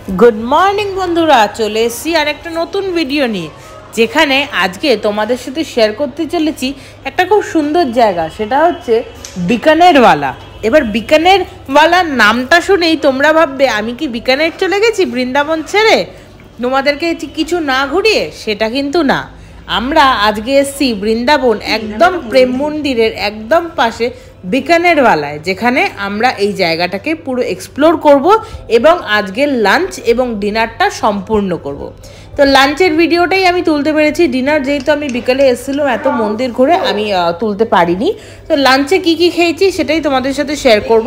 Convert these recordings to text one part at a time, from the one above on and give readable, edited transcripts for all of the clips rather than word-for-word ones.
Good morning बंधुरा चले एसेছি আর একটা নতুন ভিডিও নিয়ে যেখানে আজকে তোমাদের সাথে শেয়ার করতে চলেছি একটা খুব সুন্দর জায়গা সেটা হচ্ছে বিকানেরওয়ালা। এবার বিকানেরওয়ালা নামটা শুনেই তোমরা ভাববে আমি কি বিকানের চলে গেছি বৃন্দাবন ছেড়ে তোমাদেরকে কিছু না ঘুরিয়ে, সেটা কিন্তু না। আমরা আজকে এসেছি বৃন্দাবন একদম প্রেম মন্দিরের একদম পাশে বিকানেরওয়ালায়, যেখানে আমরা এই জায়গাটাকে পুরো এক্সপ্লোর করব এবং আজকের লাঞ্চ এবং ডিনারটা সম্পূর্ণ করব। তো লাঞ্চের ভিডিওটাই আমি তুলতে পেরেছি, ডিনার যেহেতু আমি বিকালে এসেছিলাম এত মন্দির ঘুরে আমি তুলতে পারিনি। তো লাঞ্চে কি কি খেয়েছি সেটাই তোমাদের সাথে শেয়ার করব।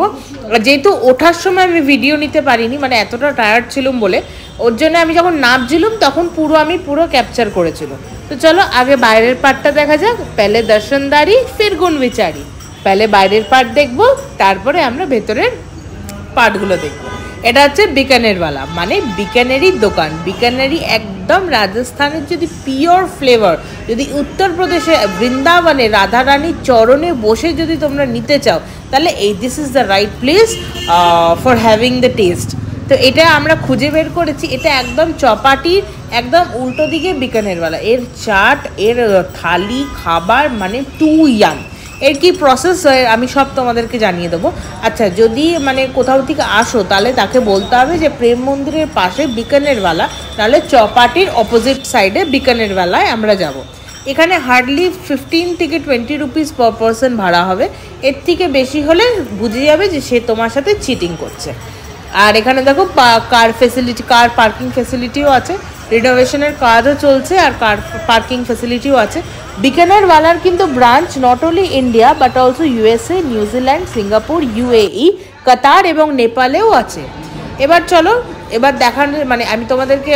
যেহেতু ওঠার সময় আমি ভিডিও নিতে পারিনি, মানে এতটা টায়ার্ড ছিলাম বলে, ওর জন্য আমি যখন নামছিলাম তখন আমি পুরো ক্যাপচার করেছিলাম। তো চলো আগে বাইরের পার্টটা দেখা যাক। পেলে দর্শনদারি ফির গুণ বিচারি। পেলে বাইরের পার্ট দেখবো, তারপরে আমরা ভেতরের পার্টগুলো দেখবো। এটা হচ্ছে বিকানেরওয়ালা, মানে বিকানেরি দোকান। বিকানেরি একদম রাজস্থানের যদি পিওর ফ্লেভার, যদি উত্তরপ্রদেশে বৃন্দাবনে রাধারানীর চরণে বসে যদি তোমরা নিতে চাও, তাহলে this is the right place for having the test. তো এটা আমরা খুঁজে বের করেছি, এটা একদম চপাটির একদম উল্টো দিকে বিকানেরওয়ালা। এর চাট, এর থালি, খাবার মানে টু ইয়াম। এর কি প্রসেস আমি সব তোমাদেরকে জানিয়ে দেবো। আচ্ছা, যদি মানে কোথাও থেকে আসো তাহলে তাকে বলতে হবে যে প্রেম মন্দিরের পাশে বিকানেরওয়ালা, তাহলে চপাটির অপোজিট সাইডে বিকানেরওয়ালায় আমরা যাব। এখানে হার্ডলি 15 থেকে 20 রুপিস পার পারসন ভাড়া হবে। এর থেকে বেশি হলে বুঝে যাবে যে সে তোমার সাথে চিটিং করছে। আর এখানে দেখো কার ফেসিলিটি, কার পার্কিং ফেসিলিটিও আছে, রিনোভেশনের কাজও চলছে আর কার পার্কিং ফেসিলিটিও আছে। বিকানেরওয়ালার কিন্তু branch not only India but also USA, New Zealand, Singapore, UAE, Qatar এবং নেপালেও আছে। এবার চলো এবার দেখানোর মানে আমি তোমাদেরকে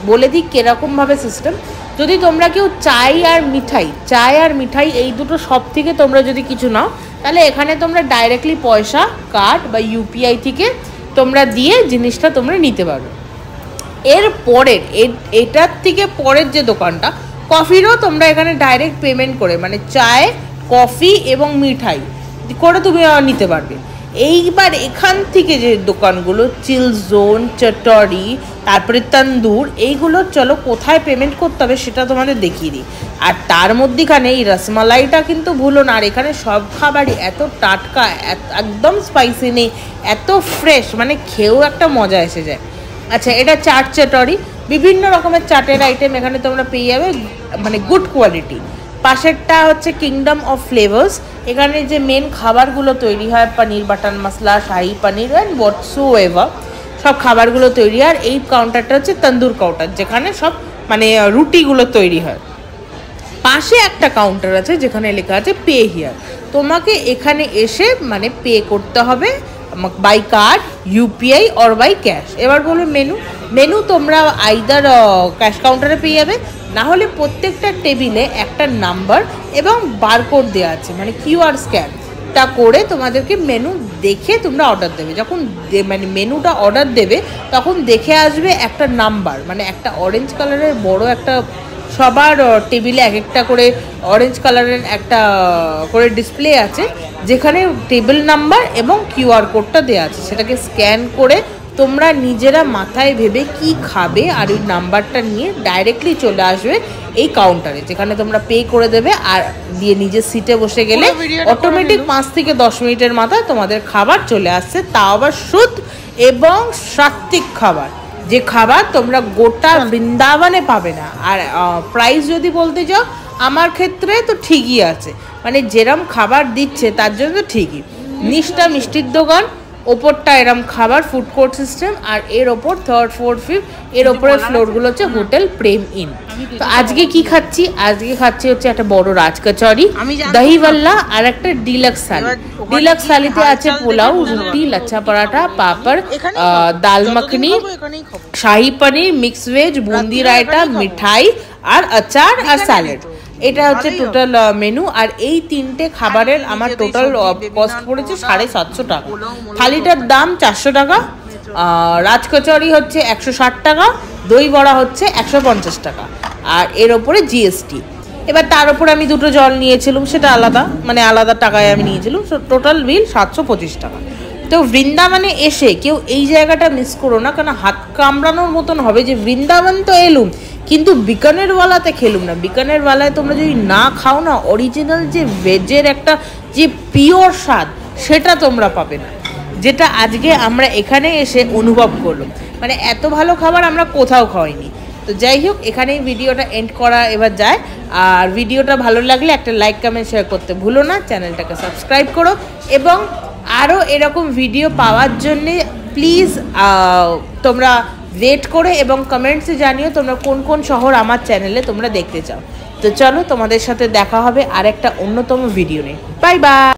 বলে দিই কীরকমভাবে সিস্টেম। যদি তোমরা কেউ চাই আর মিঠাই এই দুটো সব থেকে তোমরা যদি কিছু নাও, তাহলে এখানে তোমরা ডাইরেক্টলি পয়সা কার্ড বা ইউপিআই থেকে তোমরা দিয়ে জিনিসটা তোমরা নিতে পারো। এর পরের এটার থেকে পরের যে দোকানটা কফিরও তোমরা এখানে ডাইরেক্ট পেমেন্ট করে, মানে চায়, কফি এবং মিঠাই করে তুমি নিতে পারবে। এইবার এখান থেকে যে দোকানগুলো চিল জোন, চটরি, তারপরে তন্দুর, এইগুলো চলো কোথায় পেমেন্ট করতে হবে সেটা তোমাদের দেখিয়ে দিই। আর তার মধ্যেখানে এই রসমালাইটা কিন্তু ভুলো না। আর এখানে সব খাবারই এত টাটকা, একদম স্পাইসি নেই, এত ফ্রেশ, মানে খেয়েও একটা মজা এসে যায়। আচ্ছা, এটা চাট চটরি, বিভিন্ন রকমের চাটের আইটেম এখানে তোমরা পেয়ে যাবে, মানে গুড কোয়ালিটি। পাশেরটা হচ্ছে কিংডম অফ ফ্লেভার্স। এখানে যে মেন খাবারগুলো তৈরি হয়, পনির butter masala, Shahi paneer and হোয়াটসোএভার সব খাবারগুলো তৈরি হয়। আর এই কাউন্টারটা হচ্ছে তন্দুর কাউন্টার, যেখানে সব মানে রুটিগুলো তৈরি হয়। পাশে একটা কাউন্টার আছে যেখানে লেখা আছে পে হিয়ার। তোমাকে এখানে এসে মানে পে করতে হবে by card, UPI or by cash. এবার বলো মেনু তোমরা আইদার ক্যাশ কাউন্টারে পেয়ে যাবে, না হলে প্রত্যেকটা টেবিলে একটা নাম্বার এবং বারকোড দেওয়া আছে, মানে কিউআর স্ক্যানটা করে তোমাদেরকে মেনু দেখে তোমরা অর্ডার দেবে। যখন মানে মেনুটা অর্ডার দেবে তখন দেখে আসবে একটা নাম্বার, মানে একটা অরেঞ্জ কালারের বড় একটা, সবার টেবিলে এক একটা করে অরেঞ্জ কালারের একটা করে ডিসপ্লে আছে, যেখানে টেবিল নাম্বার এবং কিউআর কোডটা দেওয়া আছে। সেটাকে স্ক্যান করে তোমরা নিজেরা মাথায় ভেবে কি খাবে আর ওই নাম্বারটা নিয়ে ডাইরেক্টলি চলে আসবে এই কাউন্টারে, যেখানে তোমরা পে করে দেবে। আর দিয়ে নিজের সিটে বসে গেলে অটোমেটিক 5 থেকে 10 মিনিটের মাথায় তোমাদের খাবার চলে আসছে, তাও আবার শুদ্ধ এবং সাত্বিক খাবার, যে খাবার তোমরা গোটা বৃন্দাবনে পাবে না। আর প্রাইস যদি বলতে যাও আমার ক্ষেত্রে তো ঠিকই আছে, মানে যেরম খাবার দিচ্ছে তার জন্য ঠিকই। নিচটা মিষ্টির দোকান, ওপরটা এরম খাবার, ফুড কোর্ট সিস্টেম, আর এর ওপর 3rd 4th 5th এর ওপরের ফ্লোরগুলো হচ্ছে হোটেল প্রেম ইন। তো আজকে কি খাচ্ছি? আজকে খাচ্ছি হচ্ছে একটা বড় রাজকচুরি, দহিভাল্লা আর একটা ডিলাক্স থালি। ডিলাক্স থালিতে আছে পোলাও, রুটি, লাচ্ছা পরাঠা, পাপড়, দাল মাখনি, শাহি পনির, মিক্স ভেজ, বুন্দি রায়তা, মিঠাই আর আচার আর স্যালাড। এটা হচ্ছে টোটাল মেনু। আর এই তিনটে খাবারের আমার টোটাল কস্ট পড়েছে 750 টাকা। থালিটার দাম 400 টাকা, রাজকচুরি হচ্ছে 160 টাকা, দই বড়া হচ্ছে 150 টাকা, আর এর ওপরে জিএসটি। এবার তার উপরে আমি দুটো জল নিয়েছিলাম, সেটা আলাদা, মানে আলাদা টাকায় আমি নিয়েছিলাম। টোটাল বিল 725 টাকা। তো বৃন্দাবনে এসে কেউ এই জায়গাটা মিস করো না, কারণ হাত কামড়ানোর মতন হবে যে বৃন্দাবন তো এলুম কিন্তু বিকানেরওয়ালাতে খেলুম না। বিকানেরওয়ালায় তোমরা যদি না খাও না, অরিজিনাল যে ভেজের একটা যে পিওর স্বাদ সেটা তোমরা পাবে না, যেটা আজকে আমরা এখানে এসে অনুভব করলাম। মানে এত ভালো খাবার আমরা কোথাও খাওয়াইনি। তো যাই হোক, এখানেই ভিডিওটা এন্ড করা এবার যায়। আর ভিডিওটা ভালো লাগলে একটা লাইক কমেন্ট শেয়ার করতে ভুলো না, চ্যানেলটাকে সাবস্ক্রাইব করো এবং আরও এরকম ভিডিও পাওয়ার জন্যে প্লিজ তোমরা ওয়েট করে এবং কমেন্টসে জানিও তোমরা কোন কোন শহর আমার চ্যানেলে তোমরা দেখতে চাও। তো চলো, তোমাদের সাথে দেখা হবে আর একটা অন্যতম ভিডিও নিয়ে। Bye bye.